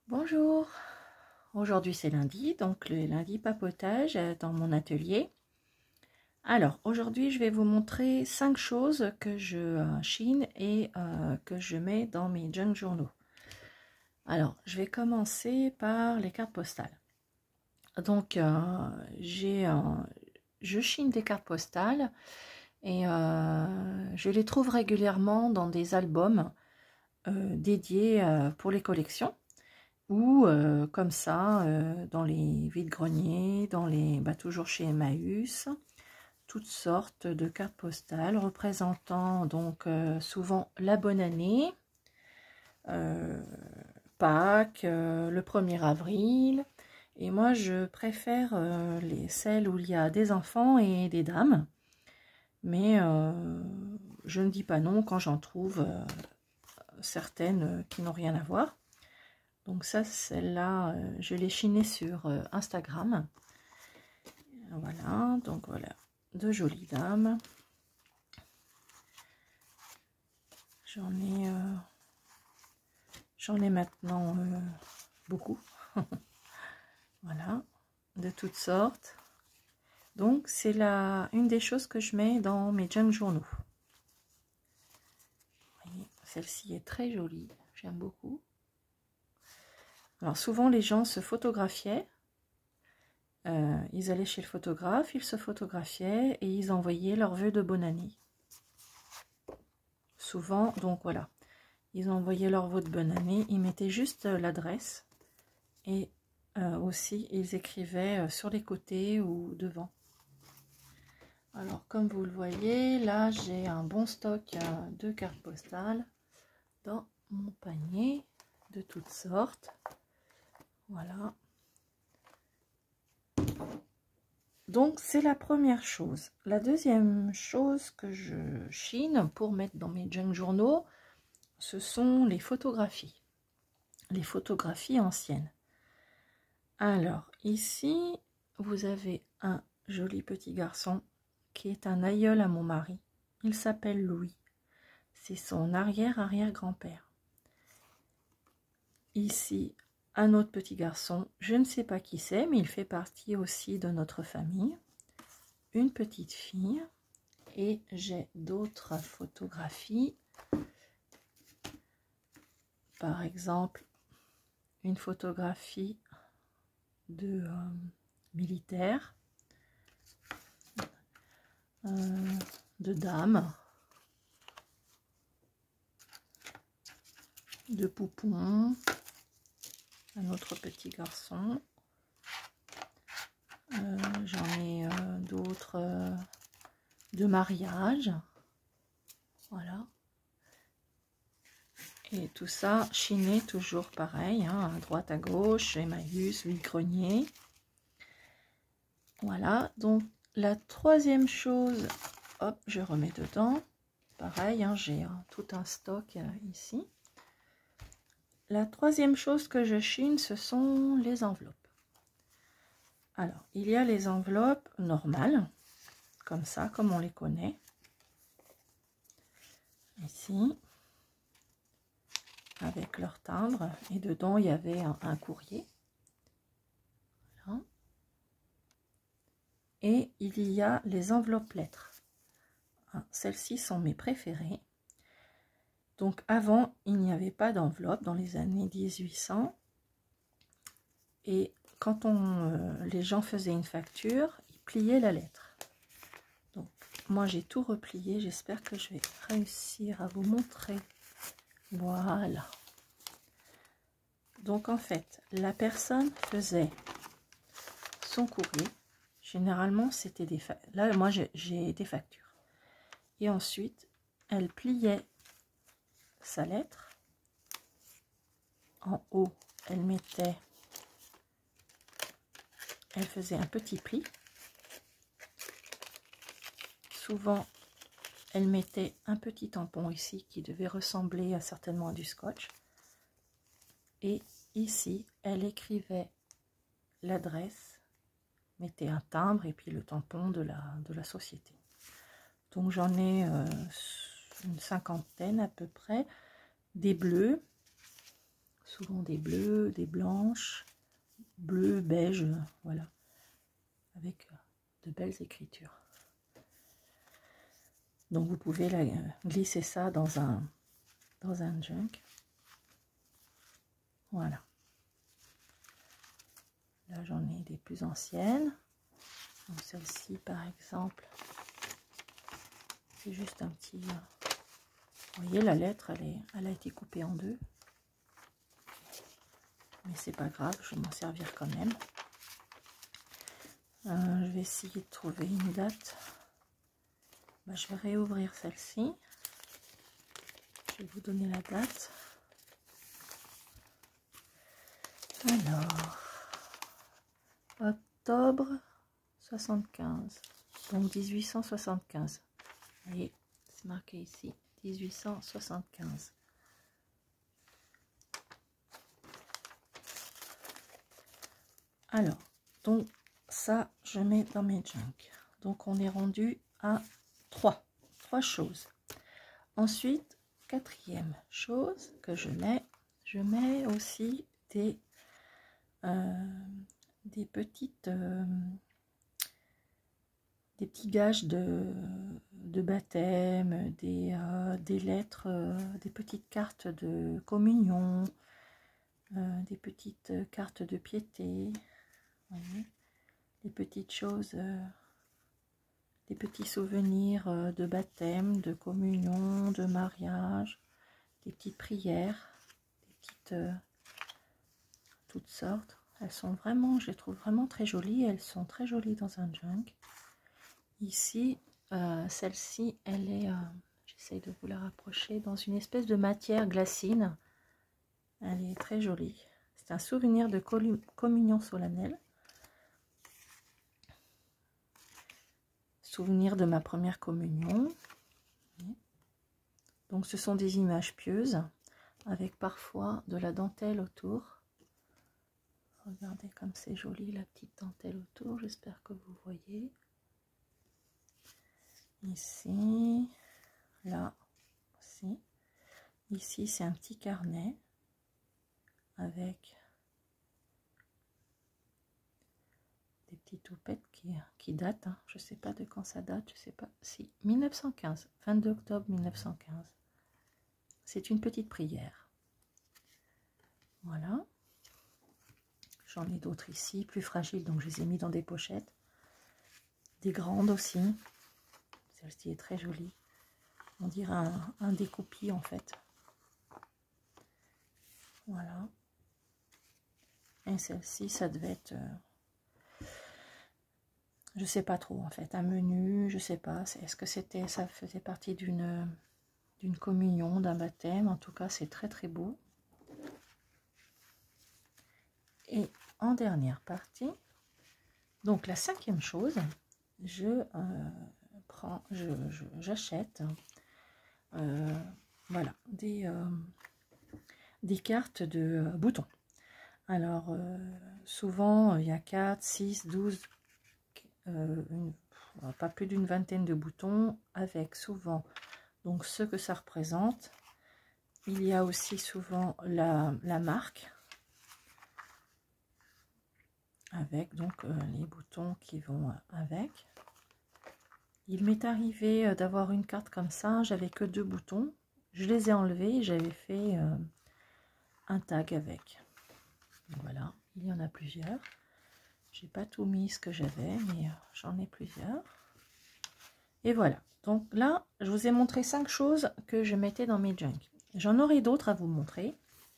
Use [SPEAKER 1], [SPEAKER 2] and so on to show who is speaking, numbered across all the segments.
[SPEAKER 1] Bonjour, aujourd'hui c'est lundi, donc le lundi papotage dans mon atelier. Alors aujourd'hui je vais vous montrer 5 choses que je chine et que je mets dans mes junk journaux. Alors je vais commencer par les cartes postales. Donc je chine des cartes postales et je les trouve régulièrement dans des albums dédiés pour les collections. Ou comme ça, dans les vides-greniers, toujours chez Emmaüs, toutes sortes de cartes postales représentant donc souvent la bonne année, Pâques, le 1er avril. Et moi, je préfère celles où il y a des enfants et des dames. Mais je ne dis pas non quand j'en trouve certaines qui n'ont rien à voir. Donc ça, celle-là, je l'ai chinée sur Instagram. Voilà, donc voilà, de jolies dames. J'en ai maintenant beaucoup. Voilà, de toutes sortes. Donc c'est une des choses que je mets dans mes junk journaux. Celle-ci est très jolie, j'aime beaucoup. Alors souvent les gens se photographiaient, ils allaient chez le photographe, ils se photographiaient et ils envoyaient leurs vœux de bonne année. Souvent, donc voilà, ils envoyaient leurs vœux de bonne année, ils mettaient juste l'adresse et aussi ils écrivaient sur les côtés ou devant. Alors comme vous le voyez, là j'ai un bon stock de cartes postales dans mon panier de toutes sortes. Voilà. Donc c'est la première chose. La deuxième chose que je chine pour mettre dans mes junk journaux, ce sont les photographies anciennes. Alors ici, vous avez un joli petit garçon qui est un aïeul à mon mari. Il s'appelle Louis. C'est son arrière-arrière-grand-père. Ici, un autre petit garçon, je ne sais pas qui c'est, mais il fait partie aussi de notre famille. Une petite fille. Et j'ai d'autres photographies. Par exemple, une photographie de militaire, de dames, de poupons, un autre petit garçon. J'en ai d'autres de mariage. Voilà. Et tout ça chiné toujours pareil, hein, à droite à gauche, Emmaüs, vide-grenier. Voilà, donc la troisième chose, hop, je remets dedans. Pareil, hein, j'ai tout un stock ici. La troisième chose que je chine, ce sont les enveloppes. Alors, il y a les enveloppes normales, comme ça, comme on les connaît. Ici. Avec leur timbre, et dedans il y avait un courrier. Voilà. Et il y a les enveloppes lettres. Celles-ci sont mes préférées. Donc avant, il n'y avait pas d'enveloppe dans les années 1800. Et quand les gens faisaient une facture, ils pliaient la lettre. Donc moi j'ai tout replié, j'espère que je vais réussir à vous montrer. Voilà. Donc en fait, la personne faisait son courrier. Généralement, c'était des factures. Là, moi, j'ai des factures. Et ensuite, elle pliait sa lettre. En haut, elle faisait un petit pli. Souvent, elle mettait un petit tampon ici qui devait ressembler certainement à du scotch. Et ici, elle écrivait l'adresse, mettait un timbre et puis le tampon de la société. Donc j'en ai une cinquantaine à peu près, des bleus, souvent des bleus, des blanches, bleu, beige, voilà, avec de belles écritures. Donc vous pouvez glisser ça dans un junk. Voilà. Là j'en ai des plus anciennes. Donc celle-ci par exemple, c'est juste un petit... Vous voyez la lettre, elle a été coupée en deux. Mais c'est pas grave, je vais m'en servir quand même. Je vais essayer de trouver une date. Je vais réouvrir celle-ci. Je vais vous donner la date. Alors, octobre 75, donc 1875. Vous voyez, c'est marqué ici, 1875. Alors, donc ça, je mets dans mes junk. Donc, on est rendu à trois choses. Ensuite, quatrième chose que je mets aussi des petits gages de baptême, des lettres, des petites cartes de communion, des petites cartes de piété, voyez, des petites choses, des petits souvenirs de baptême, de communion, de mariage, des petites prières, des petites toutes sortes. Elles sont vraiment, je les trouve vraiment très jolies. Elles sont très jolies dans un junk. Ici, celle-ci, elle est, j'essaye de vous la rapprocher, dans une espèce de matière glacine. Elle est très jolie. C'est un souvenir de communion solennelle. Souvenir de ma première communion. Donc ce sont des images pieuses avec parfois de la dentelle autour. Regardez comme c'est joli la petite dentelle autour, j'espère que vous voyez. Ici, là aussi. Ici c'est un petit carnet avec des petites toupettes qui datent, hein. Je ne sais pas de quand ça date, je sais pas, si 1915, 22 octobre 1915. C'est une petite prière. Voilà. J'en ai d'autres ici, plus fragiles, donc je les ai mis dans des pochettes. Des grandes aussi. Celle-ci est très jolie. On dirait un découpis en fait. Voilà. Et celle-ci, ça devait être... je sais pas trop en fait. Un menu, je sais pas. Est-ce que ça faisait partie d'une communion, d'un baptême? En tout cas, c'est très très beau. Et en dernière partie, donc la cinquième chose, j'achète voilà, des cartes de boutons. Alors, souvent, il y a 4, 6, 12, pas plus d'une vingtaine de boutons, avec souvent donc ce que ça représente. Il y a aussi souvent la marque, avec donc les boutons qui vont avec. Il m'est arrivé d'avoir une carte comme ça, j'avais que 2 boutons, je les ai enlevés, j'avais fait un tag avec. Voilà, il y en a plusieurs. J'ai pas tout mis ce que j'avais, mais j'en ai plusieurs. Et voilà, donc là, je vous ai montré 5 choses que je mettais dans mes junks. J'en aurai d'autres à vous montrer,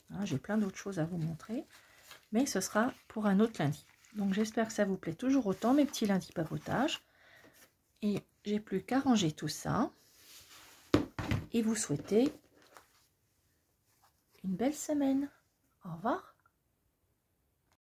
[SPEAKER 1] hein, j'ai plein d'autres choses à vous montrer, mais ce sera pour un autre lundi. Donc j'espère que ça vous plaît toujours autant, mes petits lundis papotage. Et j'ai plus qu'à ranger tout ça et vous souhaiter une belle semaine. Au revoir.